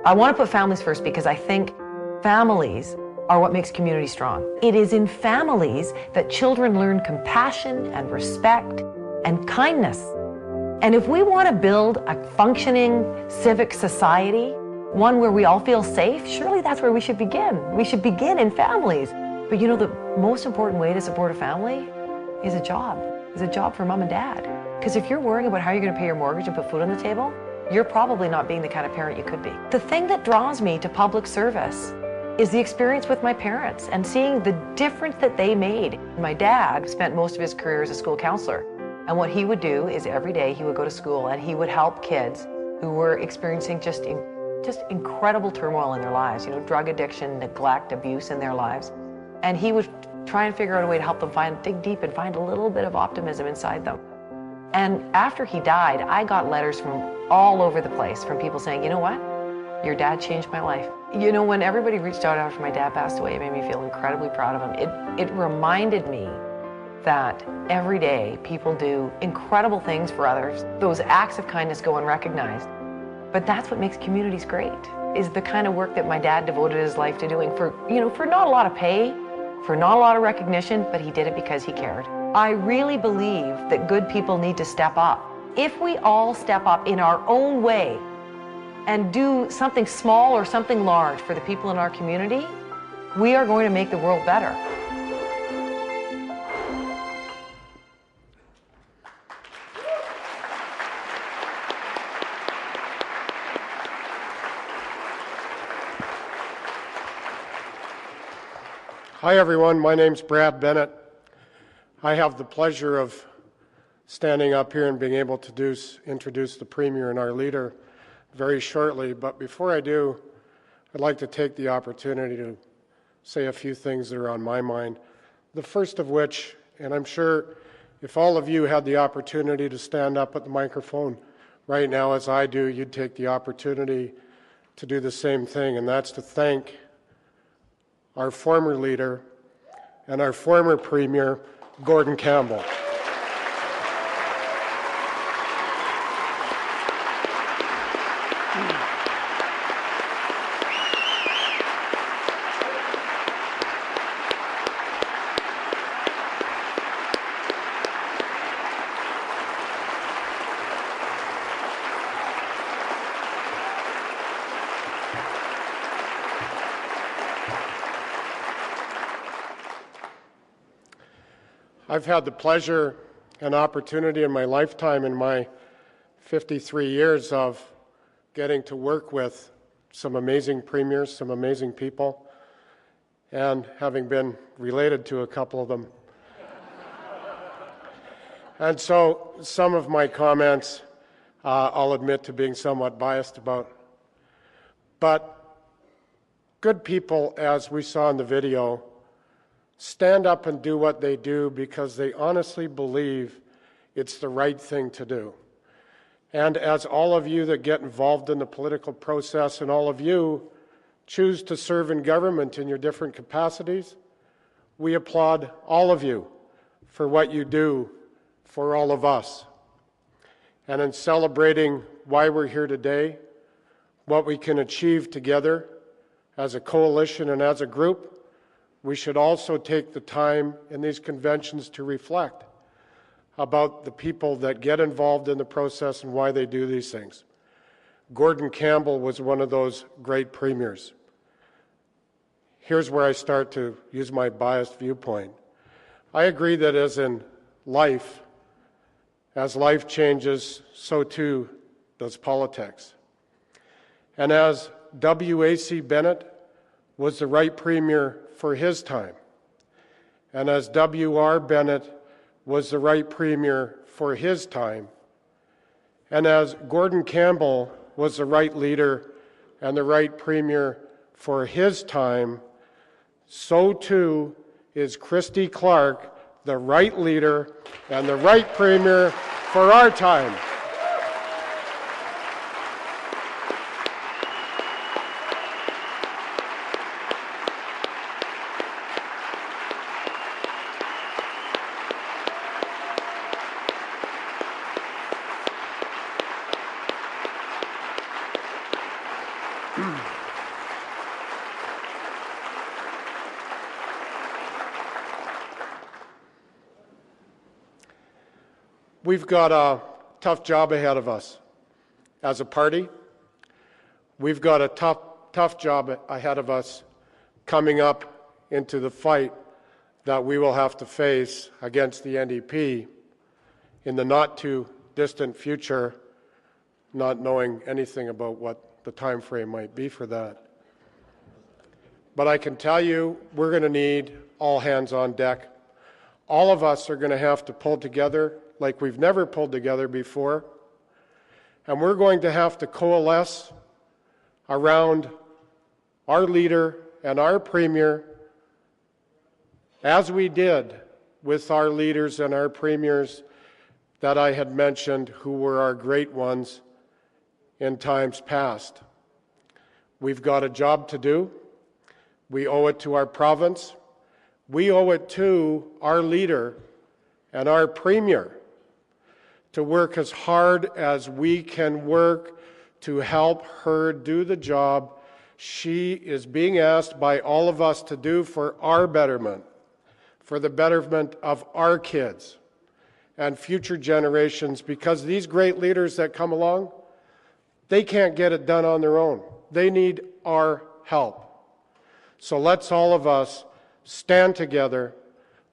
I want to put families first because I think families are what makes community strong. It is in families that children learn compassion and respect and kindness. And if we want to build a functioning civic society, one where we all feel safe, surely that's where we should begin. We should begin in families. But you know, the most important way to support a family is a job for mom and dad. Because if you're worrying about how you're going to pay your mortgage and put food on the table, you're probably not being the kind of parent you could be. The thing that draws me to public service is the experience with my parents and seeing the difference that they made. My dad spent most of his career as a school counselor. And what he would do is every day he would go to school and he would help kids who were experiencing just incredible turmoil in their lives, you know, drug addiction, neglect, abuse in their lives. And he would try and figure out a way to help them dig deep and find a little bit of optimism inside them. And after he died, I got letters from all over the place from people saying, you know what? Your dad changed my life. You know, when everybody reached out after my dad passed away, it made me feel incredibly proud of him. It reminded me that every day people do incredible things for others. Those acts of kindness go unrecognized. But that's what makes communities great, is the kind of work that my dad devoted his life to doing for not a lot of pay, for not a lot of recognition, but he did it because he cared. I really believe that good people need to step up. If we all step up in our own way and do something small or something large for the people in our community, we are going to make the world better. Hi everyone, my name's Brad Bennett. I have the pleasure of standing up here and being able to introduce the Premier and our leader very shortly, but before I do, I'd like to take the opportunity to say a few things that are on my mind. The first of which, and I'm sure if all of you had the opportunity to stand up at the microphone right now as I do, you'd take the opportunity to do the same thing, and that's to thank our former leader and our former Premier, Gordon Campbell. I've had the pleasure and opportunity in my lifetime, in my 53 years, of getting to work with some amazing premiers, some amazing people, and having been related to a couple of them. And so some of my comments I'll admit to being somewhat biased about. But good people, as we saw in the video, stand up and do what they do because they honestly believe it's the right thing to do. And as all of you that get involved in the political process and all of you choose to serve in government in your different capacities, we applaud all of you for what you do for all of us. And in celebrating why we're here today, what we can achieve together as a coalition and as a group, we should also take the time in these conventions to reflect about the people that get involved in the process and why they do these things. Gordon Campbell was one of those great premiers. Here's where I start to use my biased viewpoint. I agree that as life changes, so too does politics. And as W.A.C. Bennett was the right premier for his time, and as W.R. Bennett was the right premier for his time, and as Gordon Campbell was the right leader and the right premier for his time, so too is Christy Clark the right leader and the right premier for our time. we've got a tough job ahead of us as a party. We've got a tough job ahead of us coming up into the fight that we will have to face against the NDP in the not too distant future, not knowing anything about what the time frame might be for that. But I can tell you, we're going to need all hands on deck. All of us are going to have to pull together like we've never pulled together before. And we're going to have to coalesce around our leader and our premier, as we did with our leaders and our premiers that I had mentioned, who were our great ones in times past. We've got a job to do. We owe it to our province. We owe it to our leader and our premier to work as hard as we can work to help her do the job she is being asked by all of us to do for our betterment, for the betterment of our kids and future generations, because these great leaders that come along, they can't get it done on their own. They need our help. So let's all of us stand together.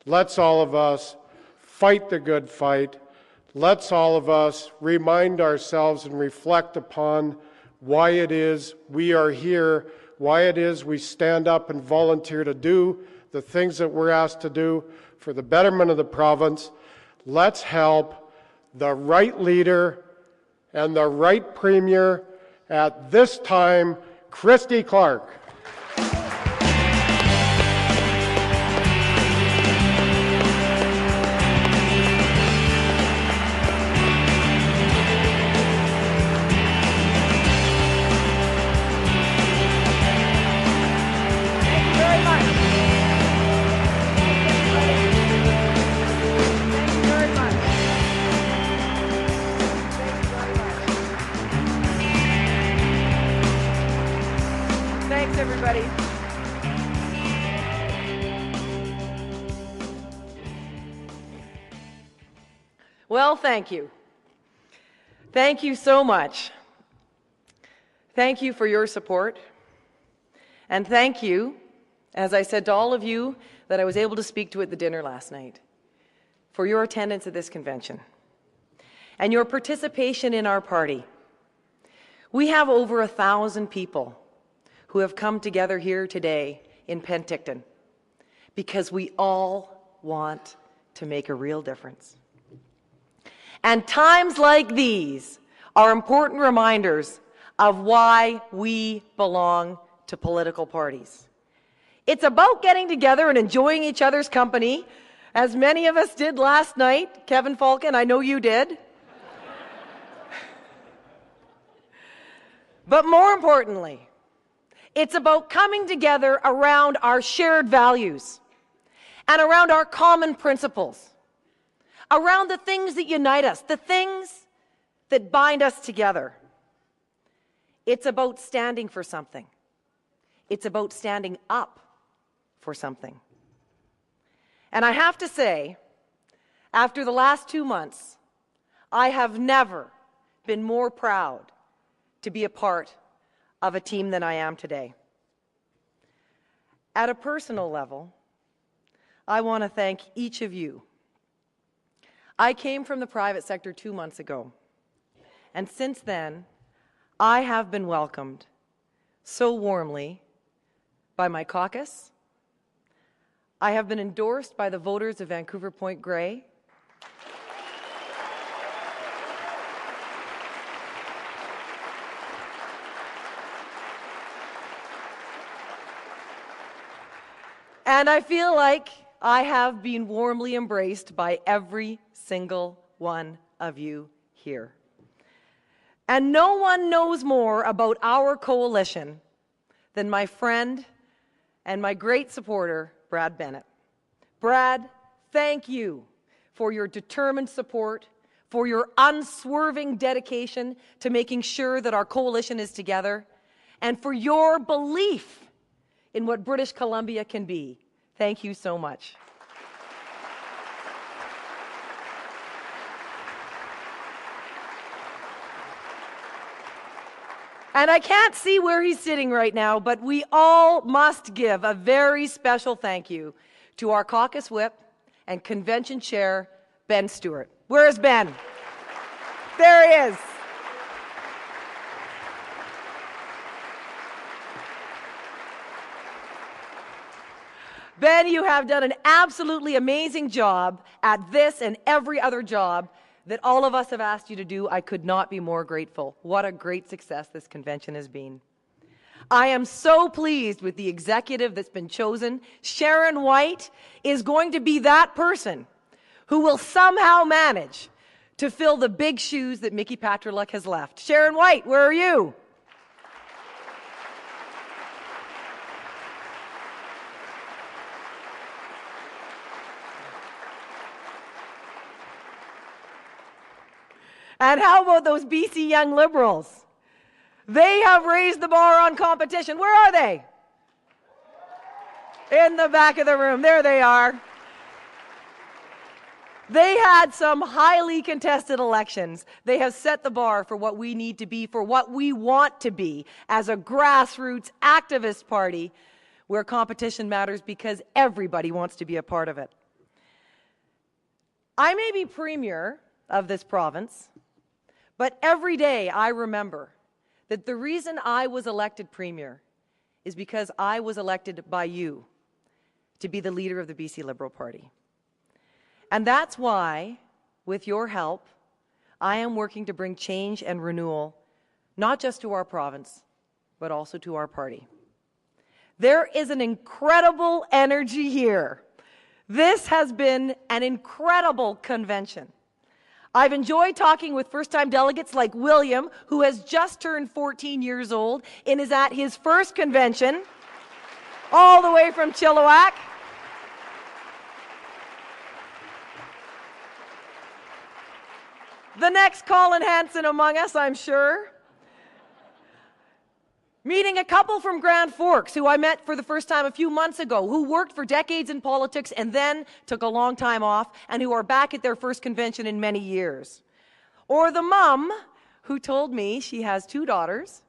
Let's all of us fight the good fight. Let's all of us remind ourselves and reflect upon why it is we are here, why it is we stand up and volunteer to do the things that we're asked to do for the betterment of the province. Let's help the right leader and the right premier at this time, Christy Clark. Everybody. Well, thank you. Thank you so much. Thank you for your support. And thank you, as I said to all of you that I was able to speak to at the dinner last night, for your attendance at this convention and your participation in our party. We have over 1,000 people who have come together here today in Penticton because we all want to make a real difference. And times like these are important reminders of why we belong to political parties. It's about getting together and enjoying each other's company, as many of us did last night. Kevin Falcon, I know you did. But more importantly, it's about coming together around our shared values and around our common principles, around the things that unite us, the things that bind us together. It's about standing for something. It's about standing up for something. And I have to say, after the last 2 months, I have never been more proud to be a part of a team than I am today. At a personal level, I want to thank each of you. I came from the private sector 2 months ago, and since then, I have been welcomed so warmly by my caucus. I have been endorsed by the voters of Vancouver Point Grey. And I feel like I have been warmly embraced by every single one of you here. And no one knows more about our coalition than my friend and my great supporter, Brad Bennett. Brad, thank you for your determined support, for your unswerving dedication to making sure that our coalition is together, and for your belief in what British Columbia can be. Thank you so much. And I can't see where he's sitting right now, but we all must give a very special thank you to our caucus whip and convention chair, Ben Stewart. Where is Ben? There he is. Ben, you have done an absolutely amazing job at this and every other job that all of us have asked you to do. I could not be more grateful. What a great success this convention has been. I am so pleased with the executive that's been chosen. Sharon White is going to be that person who will somehow manage to fill the big shoes that Mickey Patroluk has left. Sharon White, where are you? And how about those BC Young Liberals? They have raised the bar on competition. Where are they? In the back of the room. There they are. They had some highly contested elections. They have set the bar for what we need to be, for what we want to be as a grassroots activist party where competition matters because everybody wants to be a part of it. I may be premier of this province, but every day I remember that the reason I was elected premier is because I was elected by you to be the leader of the BC Liberal Party. And that's why, with your help, I am working to bring change and renewal, not just to our province, but also to our party. There is an incredible energy here. This has been an incredible convention. I've enjoyed talking with first-time delegates like William, who has just turned 14 years old and is at his first convention, all the way from Chilliwack. The next Colin Hanson among us, I'm sure. Meeting a couple from Grand Forks who I met for the first time a few months ago, who worked for decades in politics and then took a long time off, and who are back at their first convention in many years. Or the mom who told me she has 2 daughters,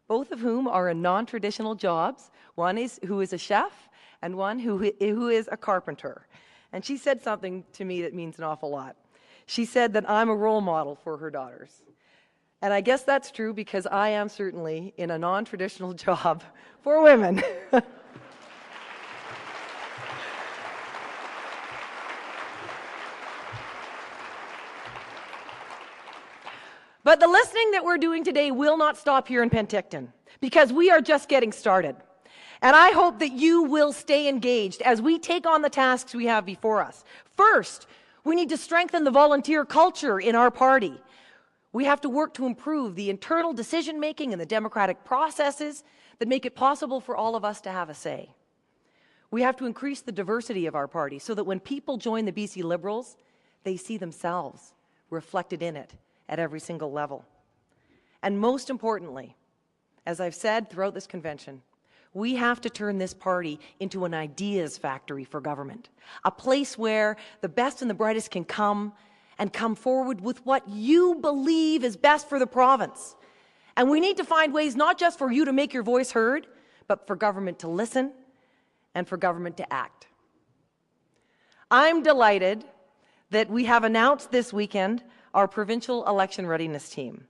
both of whom are in non-traditional jobs. One who is a chef, and one who is a carpenter. And she said something to me that means an awful lot. She said that I'm a role model for her daughters. And I guess that's true because I am certainly in a non-traditional job for women. But the listening that we're doing today will not stop here in Penticton because we are just getting started. And I hope that you will stay engaged as we take on the tasks we have before us. First, we need to strengthen the volunteer culture in our party. We have to work to improve the internal decision-making and the democratic processes that make it possible for all of us to have a say. We have to increase the diversity of our party so that when people join the BC Liberals, they see themselves reflected in it at every single level. And most importantly, as I've said throughout this convention, we have to turn this party into an ideas factory for government, a place where the best and the brightest can come forward with what you believe is best for the province. And we need to find ways not just for you to make your voice heard, but for government to listen and for government to act. I'm delighted that we have announced this weekend our provincial election readiness team.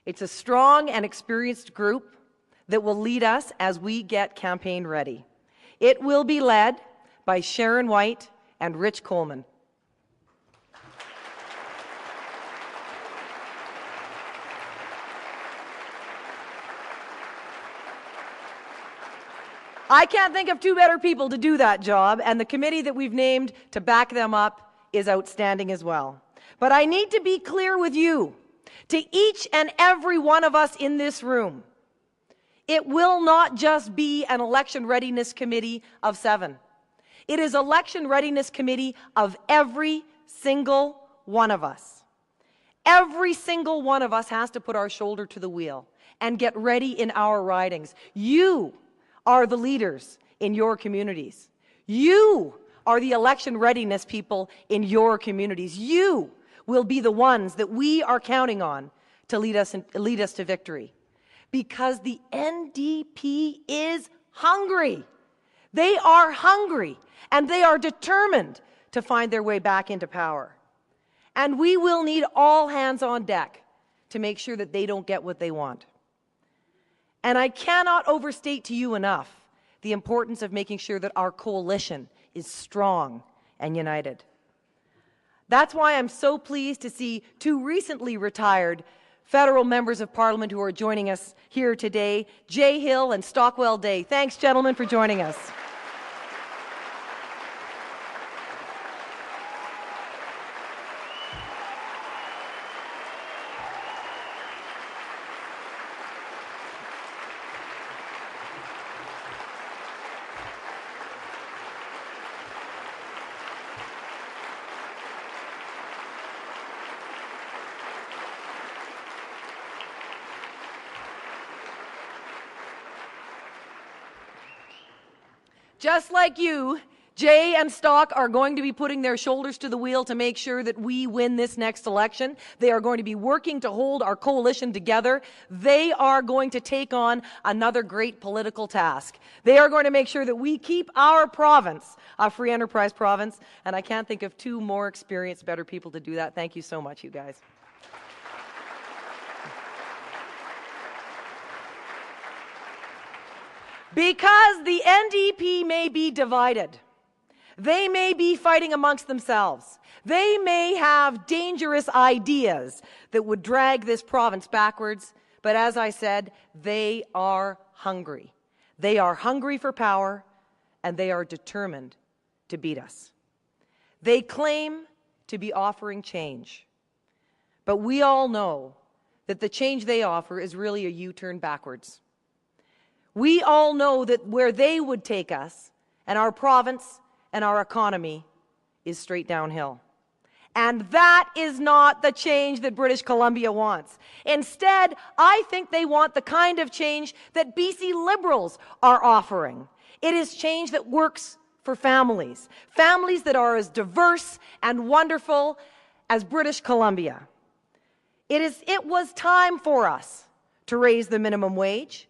It's a strong and experienced group that will lead us as we get campaign ready. It will be led by Sharon White and Rich Coleman. I can't think of 2 better people to do that job, and the committee that we've named to back them up is outstanding as well. But I need to be clear with you, to each and every one of us in this room, it will not just be an election readiness committee of 7. It is election readiness committee of every single one of us. Every single one of us has to put our shoulder to the wheel and get ready in our ridings. You are the leaders in your communities. You are the election readiness people in your communities. You will be the ones that we are counting on to lead us to victory. Because the NDP is hungry. They are hungry, and they are determined to find their way back into power. And we will need all hands on deck to make sure that they don't get what they want. And I cannot overstate to you enough the importance of making sure that our coalition is strong and united. That's why I'm so pleased to see two recently retired federal members of Parliament who are joining us here today, Jay Hill and Stockwell Day. Thanks, gentlemen, for joining us. Just like you, Jay and Stock are going to be putting their shoulders to the wheel to make sure that we win this next election. They are going to be working to hold our coalition together. They are going to take on another great political task. They are going to make sure that we keep our province a free enterprise province, and I can't think of two more experienced, better people to do that. Thank you so much, you guys. Because the NDP may be divided. They may be fighting amongst themselves. They may have dangerous ideas that would drag this province backwards. But as I said, they are hungry. They are hungry for power, and they are determined to beat us. They claim to be offering change. But we all know that the change they offer is really a U-turn backwards. We all know that where they would take us and our province and our economy is straight downhill. And that is not the change that British Columbia wants. Instead, I think they want the kind of change that BC Liberals are offering. It is change that works for families. Families that are as diverse and wonderful as British Columbia. It was time for us to raise the minimum wage.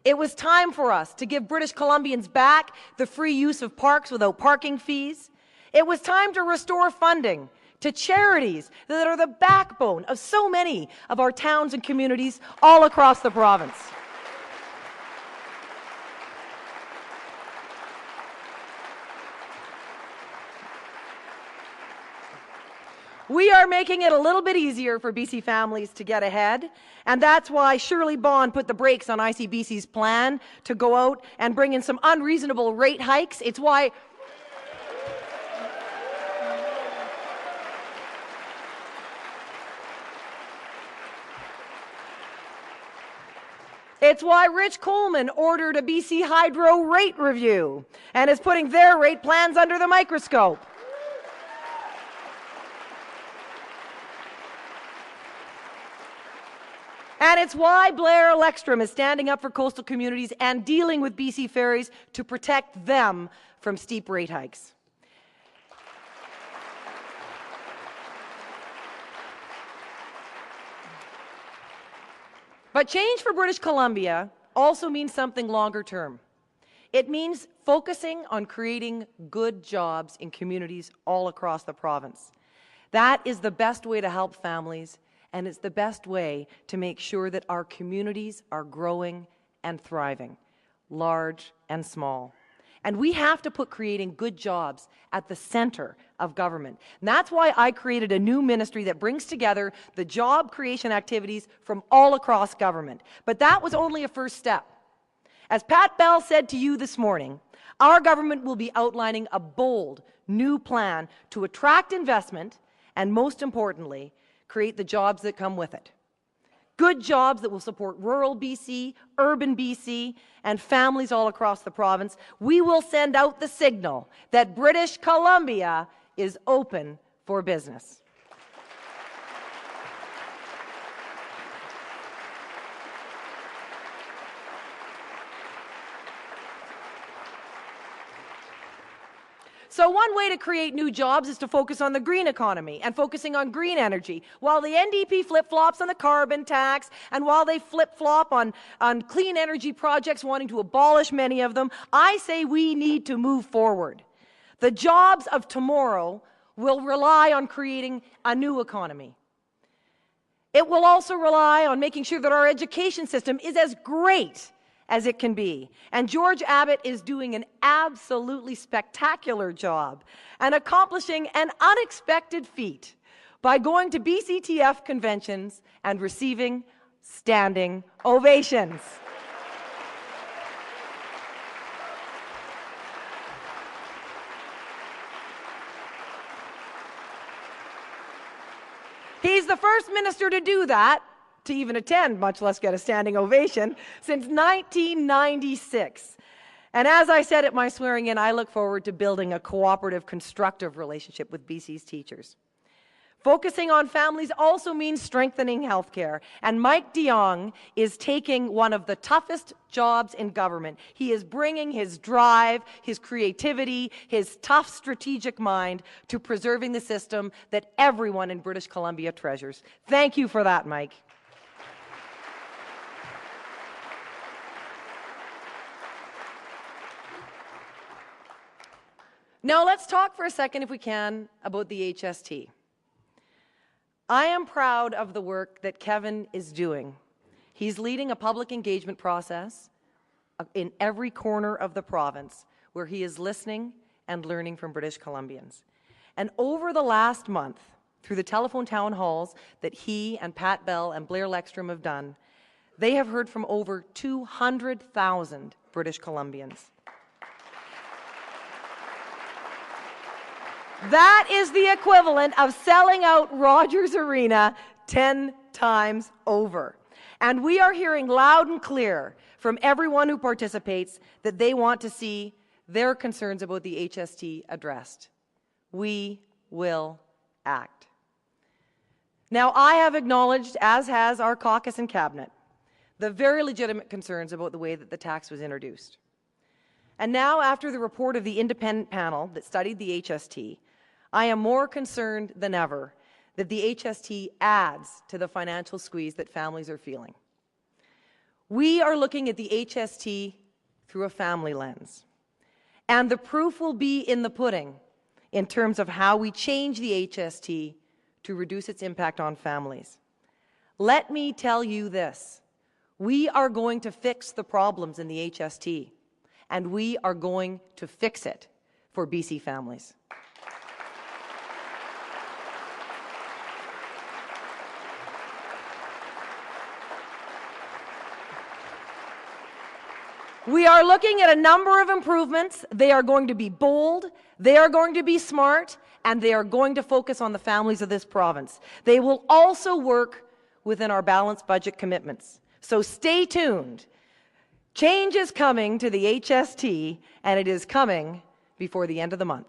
It was time for us to give British Columbians back the free use of parks without parking fees. It was time to restore funding to charities that are the backbone of so many of our towns and communities all across the province. We are making it a little bit easier for BC families to get ahead, and that's why Shirley Bond put the brakes on ICBC's plan to go out and bring in some unreasonable rate hikes. It's why Rich Coleman ordered a BC Hydro rate review and is putting their rate plans under the microscope. And it's why Blair Lekstrom is standing up for coastal communities and dealing with BC Ferries to protect them from steep rate hikes. But change for British Columbia also means something longer term. It means focusing on creating good jobs in communities all across the province. That is the best way to help families, and it's the best way to make sure that our communities are growing and thriving, large and small. And we have to put creating good jobs at the center of government. And that's why I created a new ministry that brings together the job creation activities from all across government. But that was only a first step. As Pat Bell said to you this morning, our government will be outlining a bold new plan to attract investment and, most importantly, create the jobs that come with it. Good jobs that will support rural BC, urban BC, and families all across the province. We will send out the signal that British Columbia is open for business. So one way to create new jobs is to focus on the green economy and focusing on green energy. While the NDP flip-flops on the carbon tax and while they flip-flop on clean energy projects wanting to abolish many of them, I say we need to move forward. The jobs of tomorrow will rely on creating a new economy. It will also rely on making sure that our education system is as great as it can be. And George Abbott is doing an absolutely spectacular job and accomplishing an unexpected feat by going to BCTF conventions and receiving standing ovations. He's the first minister to do that, to even attend, much less get a standing ovation, since 1996. And as I said at my swearing in, I look forward to building a cooperative, constructive relationship with BC's teachers. Focusing on families also means strengthening healthcare. And Mike de Jong is taking one of the toughest jobs in government. He is bringing his drive, his creativity, his tough strategic mind to preserving the system that everyone in British Columbia treasures. Thank you for that, Mike. Now let's talk for a second, if we can, about the HST. I am proud of the work that Kevin is doing. He's leading a public engagement process in every corner of the province where he is listening and learning from British Columbians. And over the last month, through the telephone town halls that he and Pat Bell and Blair Lekstrom have done, they have heard from over 200,000 British Columbians. That is the equivalent of selling out Rogers Arena 10 times over. And we are hearing loud and clear from everyone who participates that they want to see their concerns about the HST addressed. We will act. Now, I have acknowledged, as has our caucus and cabinet, the very legitimate concerns about the way that the tax was introduced. And now, after the report of the independent panel that studied the HST, I am more concerned than ever that the HST adds to the financial squeeze that families are feeling. We are looking at the HST through a family lens. And the proof will be in the pudding in terms of how we change the HST to reduce its impact on families. Let me tell you this. We are going to fix the problems in the HST, and we are going to fix it for BC families. We are looking at a number of improvements. They are going to be bold, they are going to be smart, and they are going to focus on the families of this province. They will also work within our balanced budget commitments. So stay tuned. Change is coming to the HST, and it is coming before the end of the month.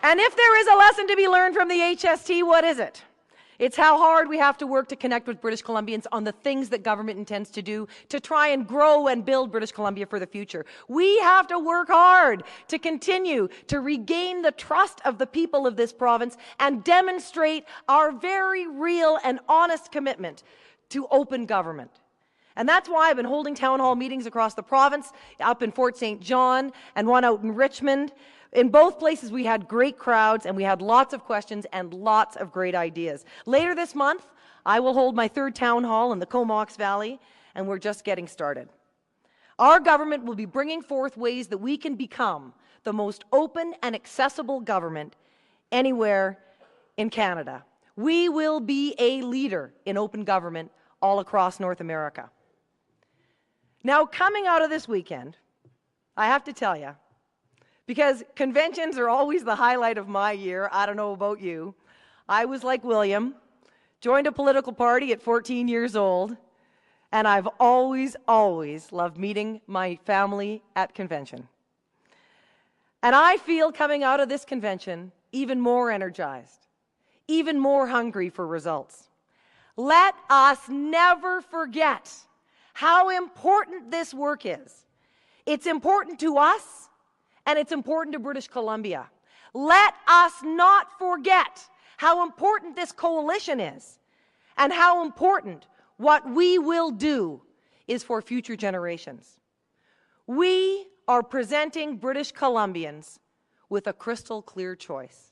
And if there is a lesson to be learned from the HST, what is it? It's how hard we have to work to connect with British Columbians on the things that government intends to do to try and grow and build British Columbia for the future. We have to work hard to continue to regain the trust of the people of this province and demonstrate our very real and honest commitment to open government. And that's why I've been holding town hall meetings across the province, up in Fort St. John and one out in Richmond. In both places, we had great crowds, and we had lots of questions and lots of great ideas. Later this month, I will hold my third town hall in the Comox Valley, and we're just getting started. Our government will be bringing forth ways that we can become the most open and accessible government anywhere in Canada. We will be a leader in open government all across North America. Now, coming out of this weekend, I have to tell you, because conventions are always the highlight of my year. I don't know about you. I was like William, joined a political party at 14 years old, and I've always loved meeting my family at convention. And I feel coming out of this convention even more energized, even more hungry for results. Let us never forget how important this work is. It's important to us, and it's important to British Columbia. Let us not forget how important this coalition is, and how important what we will do is for future generations. We are presenting British Columbians with a crystal clear choice.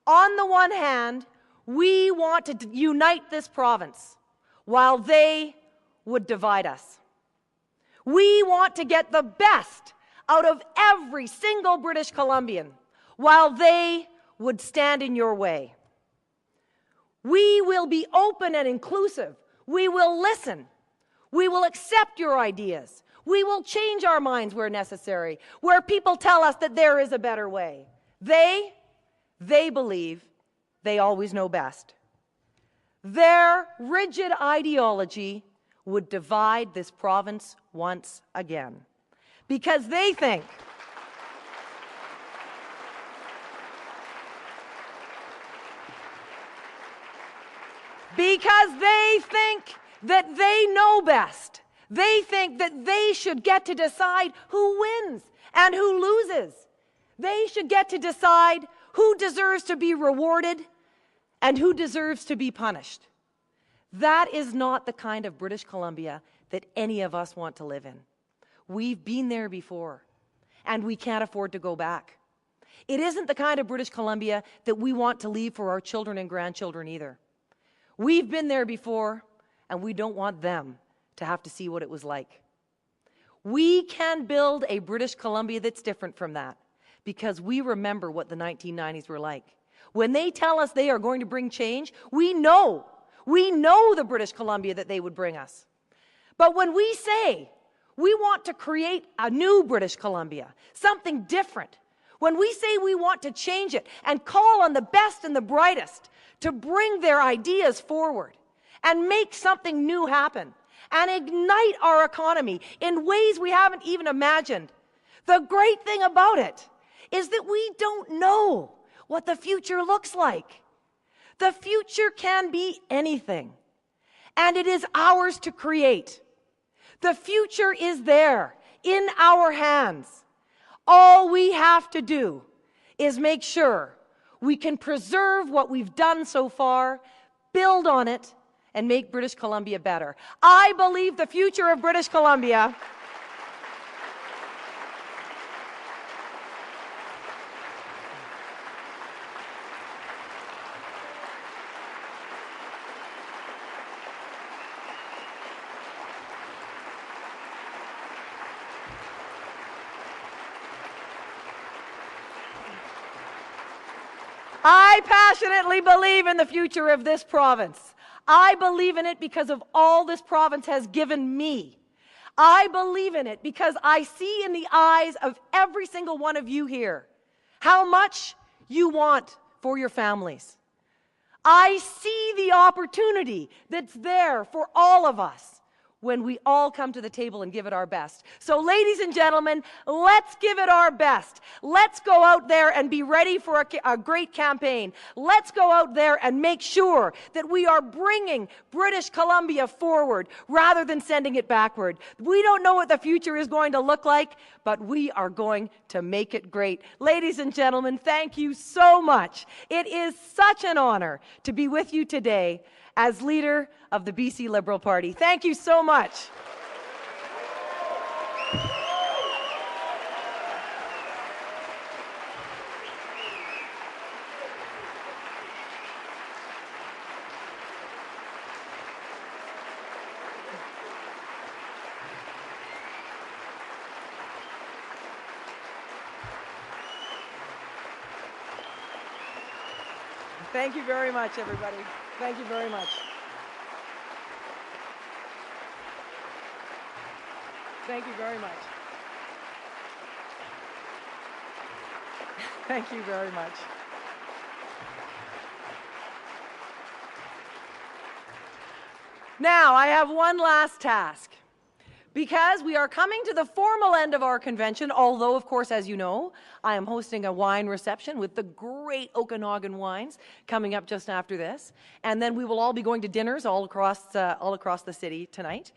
On the one hand, we want to unite this province while they would divide us. We want to get the best out of every single British Columbian while they would stand in your way. We will be open and inclusive. We will listen. We will accept your ideas. We will change our minds where necessary, where people tell us that there is a better way. They believe they always know best. Their rigid ideology would divide this province once again, because they think that they know best. They think that they should get to decide who wins and who loses. They should get to decide who deserves to be rewarded and who deserves to be punished. That is not the kind of British Columbia that any of us want to live in. We've been there before, and we can't afford to go back. It isn't the kind of British Columbia that we want to leave for our children and grandchildren either. We've been there before, and we don't want them to have to see what it was like. We can build a British Columbia that's different from that, because we remember what the 1990s were like. When they tell us they are going to bring change, we know the British Columbia that they would bring us. But when we say we want to create a new British Columbia, something different, when we say we want to change it and call on the best and the brightest to bring their ideas forward and make something new happen and ignite our economy in ways we haven't even imagined, the great thing about it is that we don't know what the future looks like. The future can be anything, and it is ours to create. The future is there in our hands. All we have to do is make sure we can preserve what we've done so far, build on it, and make British Columbia better. I believe the future of British Columbia I passionately believe in the future of this province. I believe in it because of all this province has given me. I believe in it because I see in the eyes of every single one of you here how much you want for your families. I see the opportunity that's there for all of us when we all come to the table and give it our best. So, ladies and gentlemen, let's give it our best. Let's go out there and be ready for a great campaign. Let's go out there and make sure that we are bringing British Columbia forward rather than sending it backward. We don't know what the future is going to look like, but we are going to make it great. Ladies and gentlemen, thank you so much. It is such an honor to be with you today as leader of the BC Liberal Party. Thank you so much. Thank you very much, everybody. Thank you very much. Thank you very much. Thank you very much. Now, I have one last task. because we are coming to the formal end of our convention, although, of course, as you know, I am hosting a wine reception with the great Okanagan wines coming up just after this. And then we will all be going to dinners all across the city tonight,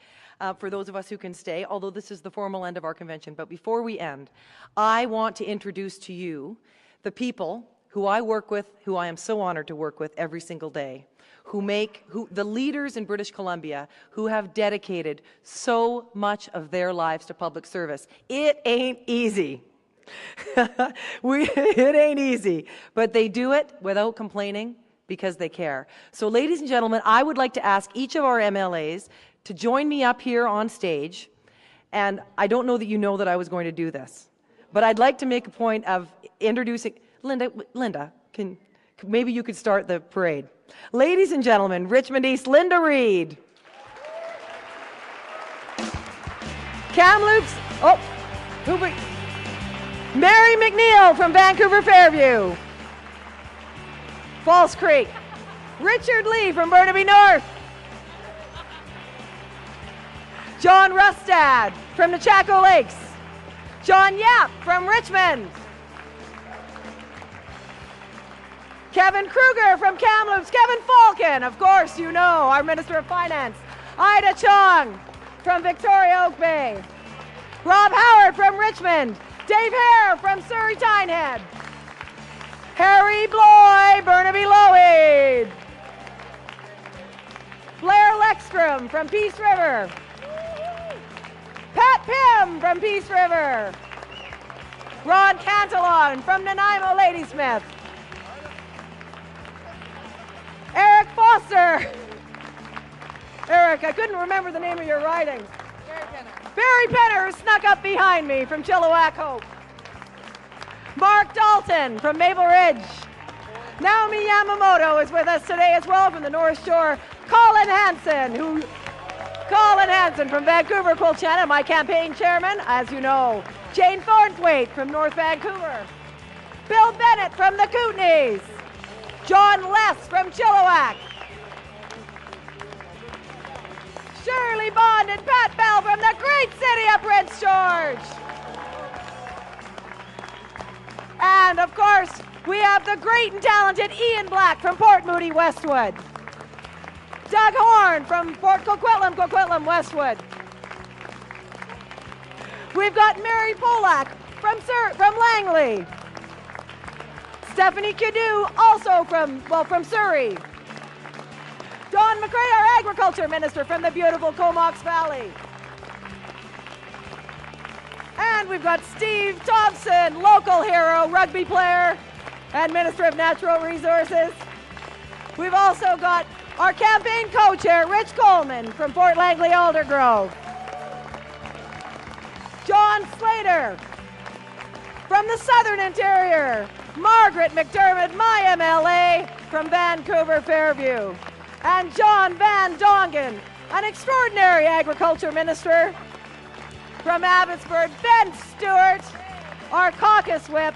for those of us who can stay, although this is the formal end of our convention. But before we end, I want to introduce to you the people who I work with, who I am so honored to work with every single day, the leaders in British Columbia who have dedicated so much of their lives to public service. It ain't easy. It ain't easy, but they do it without complaining because they care. So ladies and gentlemen, I would like to ask each of our MLAs to join me up here on stage, and I don't know that you know that I was going to do this, but I'd like to make a point of introducing, Linda, maybe you could start the parade. Ladies and gentlemen, Richmond East, Linda Reid. Kamloops, Mary McNeil from Vancouver Fairview. False Creek. Richard Lee from Burnaby North. John Rustad from the Chaco Lakes. John Yap from Richmond. Kevin Kruger from Kamloops. Kevin Falcon, of course you know, our Minister of Finance. Ida Chong from Victoria Oak Bay. Rob Howard from Richmond. Dave Hare from Surrey Tynehead. Harry Bloy, Burnaby Lougheed. Blair Leckstrom from Peace River. Pat Pym from Peace River. Ron Cantillon from Nanaimo Ladysmith. Eric Foster. Eric, I couldn't remember the name of your riding. Barry Penner, who snuck up behind me from Chilliwack Hope. Mark Dalton from Maple Ridge. Naomi Yamamoto is with us today as well from the North Shore. Colin Hansen from Vancouver, Quilchena, my campaign chairman, as you know. Jane Thornthwaite from North Vancouver. Bill Bennett from the Kootenays. John Less from Chilliwack. Shirley Bond and Pat Bell from the great city of Prince George. And of course, we have the great and talented Ian Black from Port Moody, Westwood. Doug Horn from Port Coquitlam, Westwood. We've got Mary Polak from Langley. Stephanie Kidu, also from Surrey. Don McRae, our Agriculture Minister from the beautiful Comox Valley. And we've got Steve Thompson, local hero, rugby player, and Minister of Natural Resources. We've also got our campaign co-chair, Rich Coleman from Fort Langley Aldergrove. John Slater from the Southern Interior. Margaret McDermott, my MLA, from Vancouver Fairview. And John Van Dongen, an extraordinary agriculture minister from Abbotsford. Ben Stewart, our caucus whip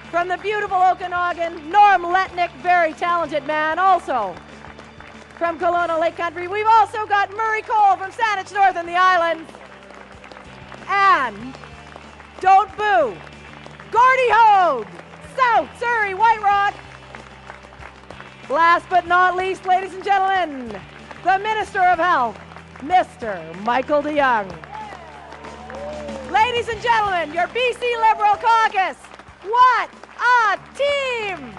from the beautiful Okanagan. Norm Letnick, very talented man, also from Kelowna Lake Country. We've also got Murray Cole from Saanich North in the Islands. And, don't boo, Gordy Hode, South Surrey, White Rock. Last but not least, ladies and gentlemen, the Minister of Health, Mr. Michael DeYoung. Ladies and gentlemen, your BC Liberal Caucus, what a team!